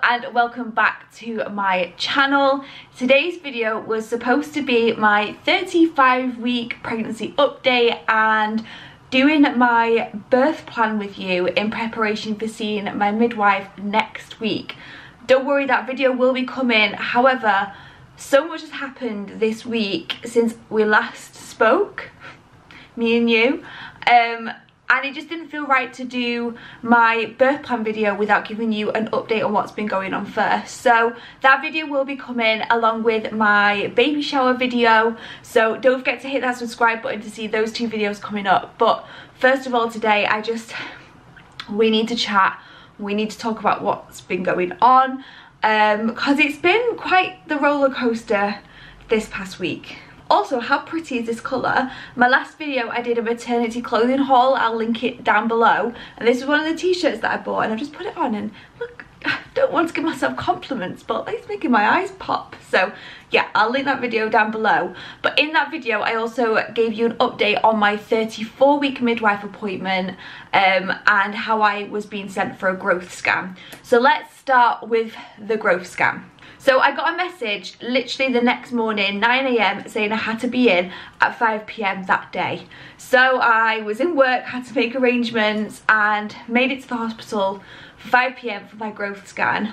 and welcome back to my channel. Today's video was supposed to be my 35-week pregnancy update and doing my birth plan with you in preparation for seeing my midwife next week. Don't worry, that video will be coming. However, so much has happened this week since we last spoke, me and you, and it just didn't feel right to do my birth plan video without giving you an update on what's been going on first. So that video will be coming along with my baby shower video, so don't forget to hit that subscribe button to see those two videos coming up. But first of all, today we need to chat. We need to talk about what's been going on, because it's been quite the roller coaster this past week. Also, how pretty is this colour? My last video I did a maternity clothing haul, I'll link it down below, and this is one of the t-shirts that I bought and I've just put it on and look, I don't want to give myself compliments, but it's making my eyes pop. So yeah, I'll link that video down below. But in that video I also gave you an update on my 34-week midwife appointment and how I was being sent for a growth scan. So let's start with the growth scan. So I got a message literally the next morning, 9 AM, saying I had to be in at 5 PM that day. So I was in work, had to make arrangements and made it to the hospital for 5 PM for my growth scan.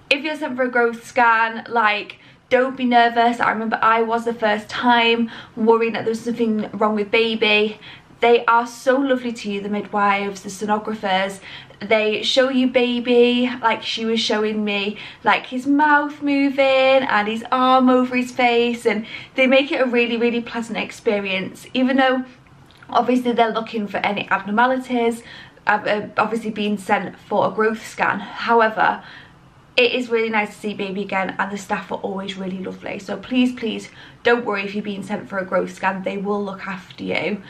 If you're sent for a growth scan, like, don't be nervous. I remember I was the first time worrying that there was something wrong with baby. They are so lovely to you, the midwives, the sonographers. They show you baby, like she was showing me, like his mouth moving and his arm over his face, and they make it a really, really pleasant experience, even though obviously they're looking for any abnormalities, obviously being sent for a growth scan. However, it is really nice to see baby again, and the staff are always really lovely. So please, please don't worry if you're being sent for a growth scan, they will look after you.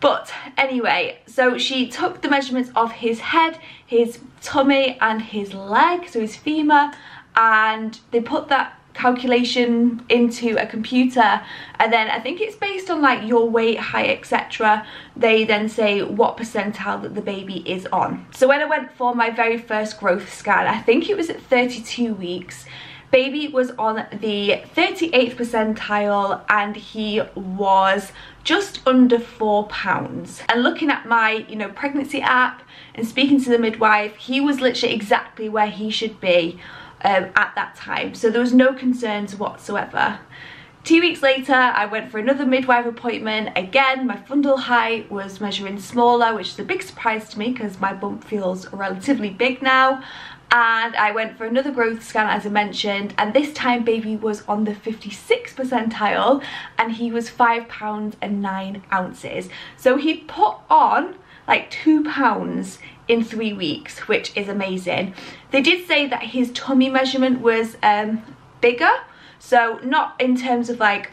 But anyway, so she took the measurements of his head, his tummy and his leg, so his femur, and they put that calculation into a computer, and then I think it's based on like your weight, height, etc. They then say what percentile that the baby is on. So when I went for my very first growth scan, I think it was at 32 weeks, baby was on the 38th percentile and he was just under 4 pounds. And looking at my, pregnancy app and speaking to the midwife, he was literally exactly where he should be at that time. So there was no concerns whatsoever. 2 weeks later, I went for another midwife appointment. Again, my fundal height was measuring smaller, which is a big surprise to me because my bump feels relatively big now. And I went for another growth scan, as I mentioned, and this time baby was on the 56th percentile and he was 5 pounds and 9 ounces. So he put on like 2 pounds in 3 weeks, which is amazing. They did say that his tummy measurement was bigger, so not in terms of like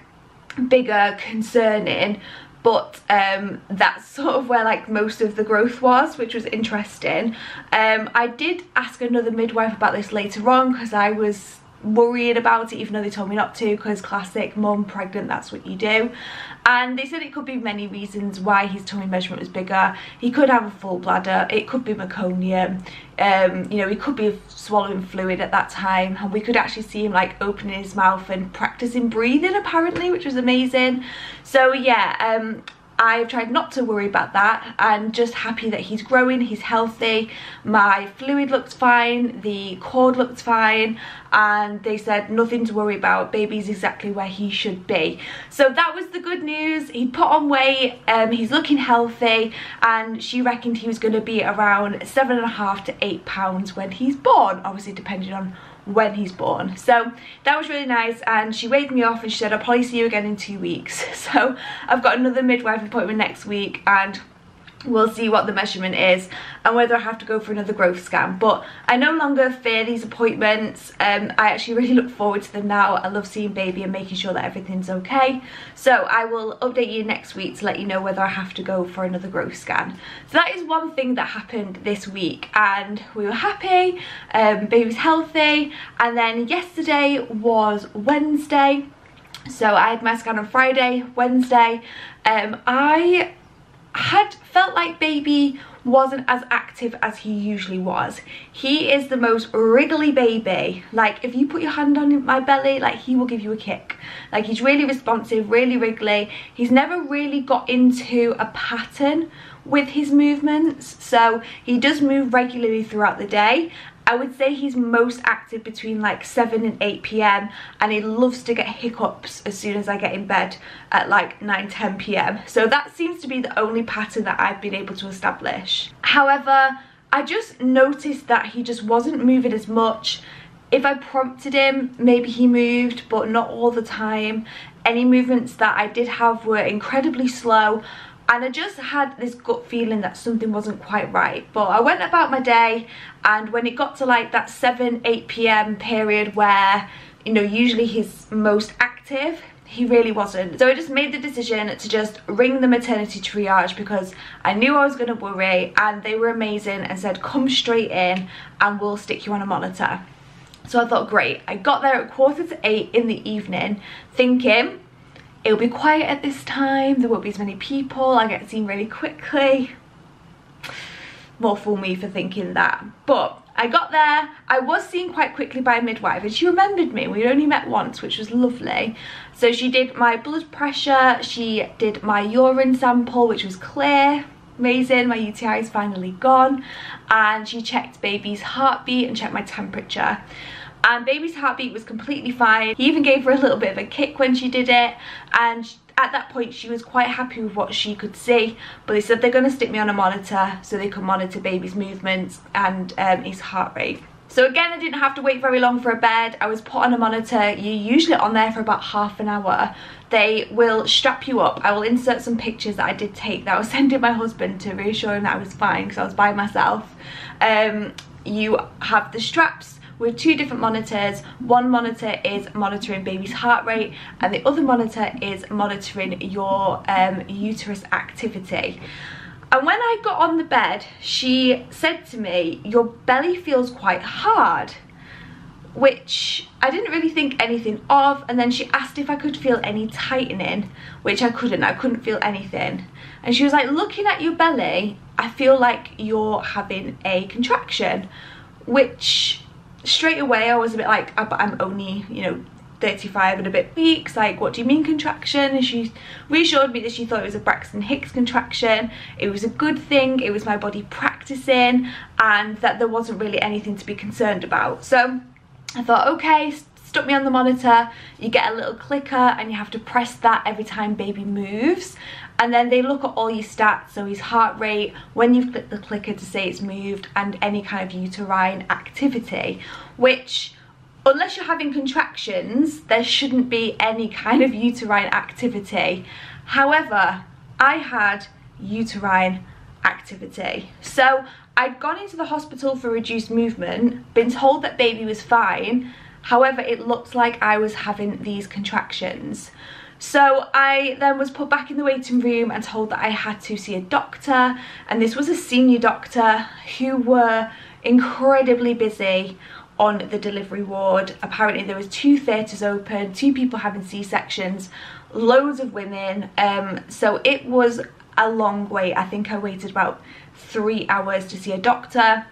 bigger, concerning, but that's sort of where like most of the growth was, which was interesting. I did ask another midwife about this later on because I was worrying about it, even though they told me not to, because classic mum pregnant, that's what you do. And they said it could be many reasons why his tummy measurement was bigger. He could have a full bladder, it could be meconium, he could be swallowing fluid at that time, and we could actually see him like opening his mouth and practicing breathing apparently, which was amazing. So yeah, I've tried not to worry about that. I'm just happy that he's growing, he's healthy, my fluid looked fine, the cord looked fine, and they said nothing to worry about, baby's exactly where he should be. So that was the good news. He put on weight, he's looking healthy, and she reckoned he was going to be around 7.5 to 8 pounds when he's born, obviously depending on when he's born. So that was really nice, and she waved me off and she said I'll probably see you again in 2 weeks. So I've got another midwife appointment next week and we'll see what the measurement is and whether I have to go for another growth scan. But I no longer fear these appointments. I actually really look forward to them now. I love seeing baby and making sure that everything's okay. So I will update you next week to let you know whether I have to go for another growth scan. So that is one thing that happened this week, and we were happy, baby's healthy. And then yesterday was Wednesday, so I had my scan on Friday. Wednesday, I had felt like baby wasn't as active as he usually was. He is the most wriggly baby. Like, if you put your hand on my belly, like, he will give you a kick. Like, he's really responsive, really wriggly. He's never really got into a pattern with his movements, so he does move regularly throughout the day. I would say he's most active between like 7 and 8 p.m. and he loves to get hiccups as soon as I get in bed at like 9-10 p.m. So that seems to be the only pattern that I've been able to establish. However, I just noticed that he just wasn't moving as much. If I prompted him, maybe he moved, but not all the time. Any movements that I did have were incredibly slow. And I just had this gut feeling that something wasn't quite right. But I went about my day, and when it got to like that 7-8 p.m. period where, you know, usually he's most active, he really wasn't. So I just made the decision to just ring the maternity triage because I knew I was going to worry, and they were amazing and said, come straight in and we'll stick you on a monitor. So I thought, great. I got there at 7:45 in the evening thinking, it'll be quiet at this time, there won't be as many people, I get seen really quickly. More fool me for thinking that. But I got there, I was seen quite quickly by a midwife, and she remembered me. We'd only met once, which was lovely. So she did my blood pressure, she did my urine sample, which was clear. Amazing, my UTI is finally gone. And she checked baby's heartbeat and checked my temperature. And baby's heartbeat was completely fine. He even gave her a little bit of a kick when she did it, and at that point she was quite happy with what she could see. But they said they're going to stick me on a monitor so they can monitor baby's movements and his heart rate. So again, I didn't have to wait very long for a bed. I was put on a monitor. You're usually on there for about half an hour. They will strap you up. I will insert some pictures that I did take that I was sending my husband to reassure him that I was fine because I was by myself. You have the straps with 2 different monitors. One monitor is monitoring baby's heart rate, and the other monitor is monitoring your uterus activity. And when I got on the bed, she said to me, your belly feels quite hard, which I didn't really think anything of. And then she asked if I could feel any tightening, which I couldn't feel anything. And she was like, looking at your belly, I feel like you're having a contraction, which straight away I was a bit like, but I'm only, you know, 35 and a bit weeks, like, what do you mean contraction? And she reassured me that she thought it was a Braxton Hicks contraction. It was a good thing, it was my body practicing, and that there wasn't really anything to be concerned about. So I thought, okay, stuck me on the monitor. You get a little clicker and you have to press that every time baby moves, and then they look at all your stats, so his heart rate, when you've clicked the clicker to say it's moved, and any kind of uterine activity, which, unless you're having contractions, there shouldn't be any kind of uterine activity. However, I had uterine activity. So I'd gone into the hospital for reduced movement, been told that baby was fine. However, it looked like I was having these contractions. So I then was put back in the waiting room and told that I had to see a doctor, and this was a senior doctor who were incredibly busy on the delivery ward. Apparently there was 2 theatres open, 2 people having C-sections, loads of women, so it was a long wait. I think I waited about 3 hours to see a doctor.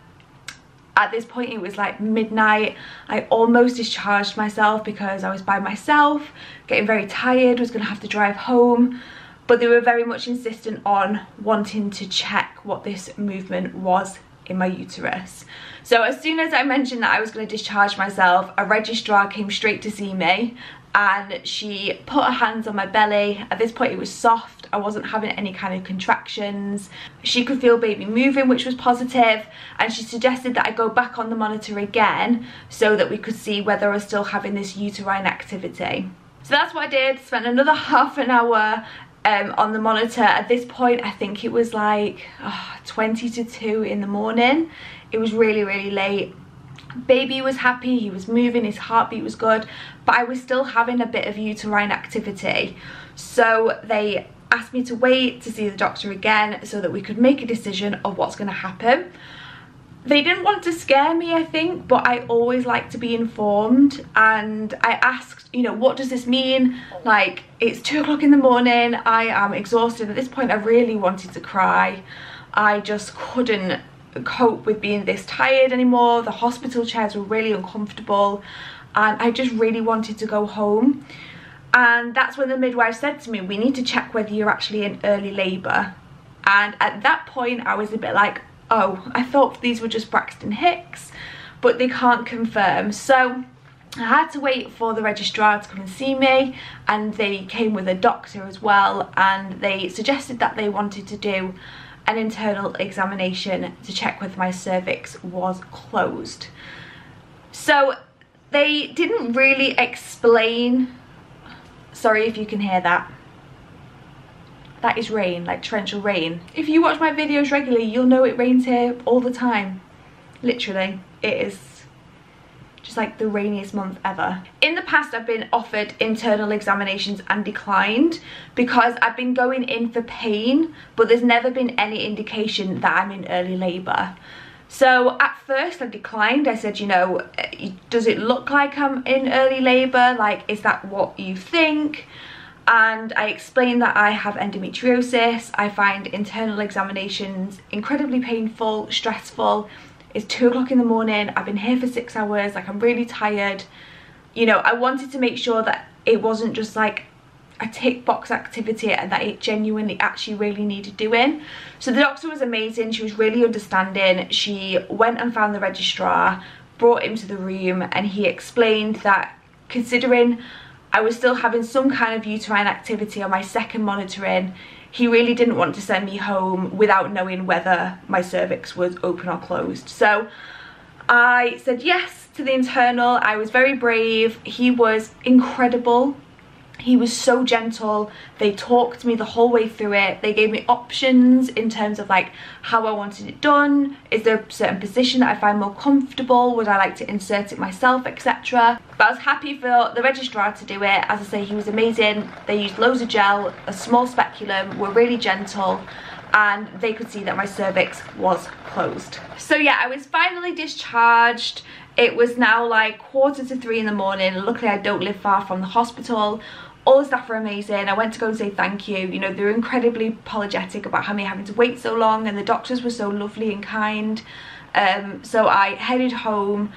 At this point it was like midnight. I almost discharged myself because I was by myself, getting very tired, was going to have to drive home. But they were very much insistent on wanting to check what this movement was in my uterus. So as soon as I mentioned that I was going to discharge myself, a registrar came straight to see me, and she put her hands on my belly. At this point it was soft, I wasn't having any kind of contractions. She could feel baby moving, which was positive, and she suggested that I go back on the monitor again so that we could see whether I was still having this uterine activity. So that's what I did, spent another half an hour on the monitor. At this point I think it was like 20 to 2 in the morning. It was really late. Baby was happy, he was moving, his heartbeat was good, but I was still having a bit of uterine activity. So they asked me to wait to see the doctor again so that we could make a decision of what's going to happen. They didn't want to scare me, I think, but I always like to be informed, and I asked, you know, what does this mean? Like, it's 2 o'clock in the morning, I am exhausted. At this point I really wanted to cry. I just couldn't cope with being this tired anymore. The hospital chairs were really uncomfortable and I just really wanted to go home. And that's when the midwife said to me, we need to check whether you're actually in early labour. And at that point I was a bit like, oh, I thought these were just Braxton Hicks, but they can't confirm. So I had to wait for the registrar to come and see me, and they came with a doctor as well, and they suggested that they wanted to do an internal examination to check whether my cervix was closed. So they didn't really explain, sorry if you can hear that. That is rain, like torrential rain. If you watch my videos regularly, you'll know it rains here all the time. Literally, it is just like the rainiest month ever. In the past, I've been offered internal examinations and declined because I've been going in for pain, but there's never been any indication that I'm in early labour. So at first I declined. I said, you know, does it look like I'm in early labour? Like, is that what you think? And I explained that I have endometriosis. I find internal examinations incredibly painful, stressful. It's 2 o'clock in the morning. I've been here for 6 hours. Like, I'm really tired. You know, I wanted to make sure that it wasn't just like a tick box activity and that it genuinely actually really needed doing. So the doctor was amazing. She was really understanding. She went and found the registrar, brought him to the room, and he explained that considering I was still having some kind of uterine activity on my second monitoring, he really didn't want to send me home without knowing whether my cervix was open or closed. So I said yes to the internal. I was very brave. He was incredible. He was so gentle. They talked to me the whole way through it. They gave me options in terms of like how I wanted it done. Is there a certain position that I find more comfortable? Would I like to insert it myself, etc. But I was happy for the registrar to do it. As I say, he was amazing. They used loads of gel, a small speculum, were really gentle, and they could see that my cervix was closed. So yeah, I was finally discharged. It was now like 2:45 in the morning. Luckily I don't live far from the hospital. All the staff were amazing. I went to go and say thank you. You know, they were incredibly apologetic about me having to wait so long, and the doctors were so lovely and kind. So I headed home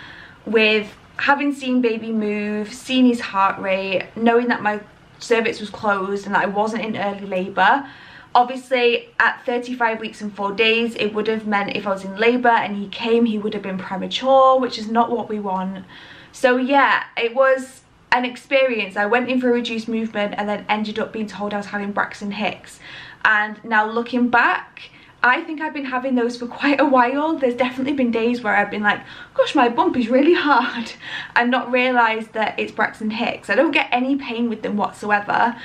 with having seen baby move, seen his heart rate, knowing that my cervix was closed and that I wasn't in early labour. Obviously at 35 weeks and 4 days, it would have meant if I was in labour and he came, he would have been premature, which is not what we want. So yeah, it was an experience. I went in for a reduced movement and then ended up being told I was having Braxton Hicks. And now looking back, I think I've been having those for quite a while. There's definitely been days where I've been like, gosh, my bump is really hard, and not realised that it's Braxton Hicks. I don't get any pain with them whatsoever.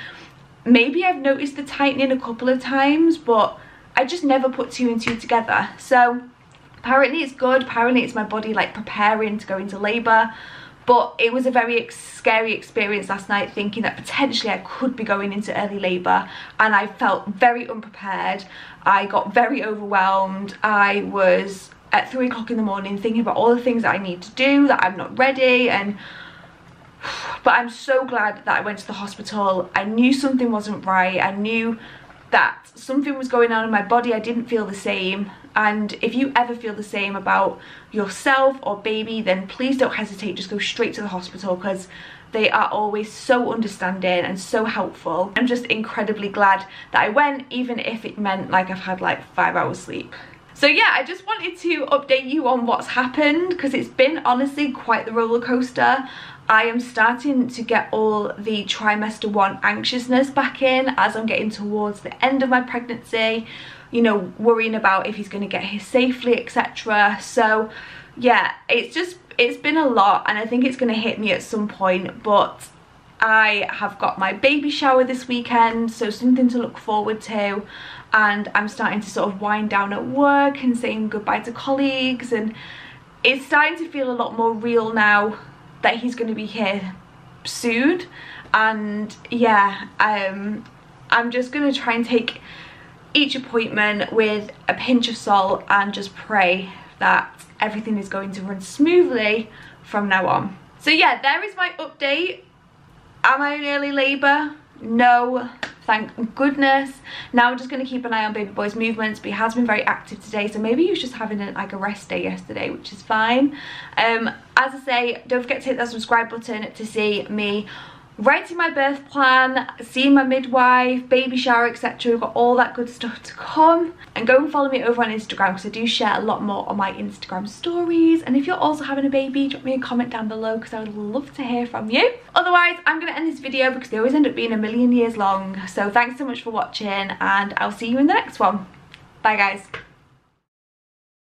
Maybe I've noticed the tightening a couple of times, but I just never put 2 and 2 together. So apparently it's good. Apparently it's my body like preparing to go into labour. But it was a very scary experience last night, thinking that potentially I could be going into early labour, and I felt very unprepared. I got very overwhelmed. I was at 3 o'clock in the morning thinking about all the things that I need to do, that I'm not ready, but I'm so glad that I went to the hospital. I knew something wasn't right. I knew that something was going on in my body. I didn't feel the same. And if you ever feel the same about yourself or baby, then please don't hesitate. Just go straight to the hospital, because they are always so understanding and so helpful. I'm just incredibly glad that I went, even if it meant like I've had like 5 hours sleep. So yeah, I just wanted to update you on what's happened, because it's been honestly quite the roller coaster. I am starting to get all the trimester 1 anxiousness back in as I'm getting towards the end of my pregnancy, you know, worrying about if he's going to get here safely, etc. So yeah, it's been a lot, and I think it's going to hit me at some point. But I have got my baby shower this weekend, so something to look forward to, and I'm starting to sort of wind down at work and saying goodbye to colleagues, and it's starting to feel a lot more real now that he's going to be here soon. And yeah, I'm just going to try and take each appointment with a pinch of salt and just pray that everything is going to run smoothly from now on. So yeah, there is my update. Am I in early labour? No, thank goodness. Now I'm just going to keep an eye on baby boy's movements, but he has been very active today, so maybe he was just having like a rest day yesterday, which is fine. As I say, don't forget to hit that subscribe button to see me writing my birth plan, seeing my midwife, baby shower, etc. We've got all that good stuff to come. And go and follow me over on Instagram, because I do share a lot more on my Instagram stories. And if you're also having a baby, drop me a comment down below, because I would love to hear from you. Otherwise, I'm going to end this video because they always end up being a million years long. So thanks so much for watching, and I'll see you in the next one. Bye guys.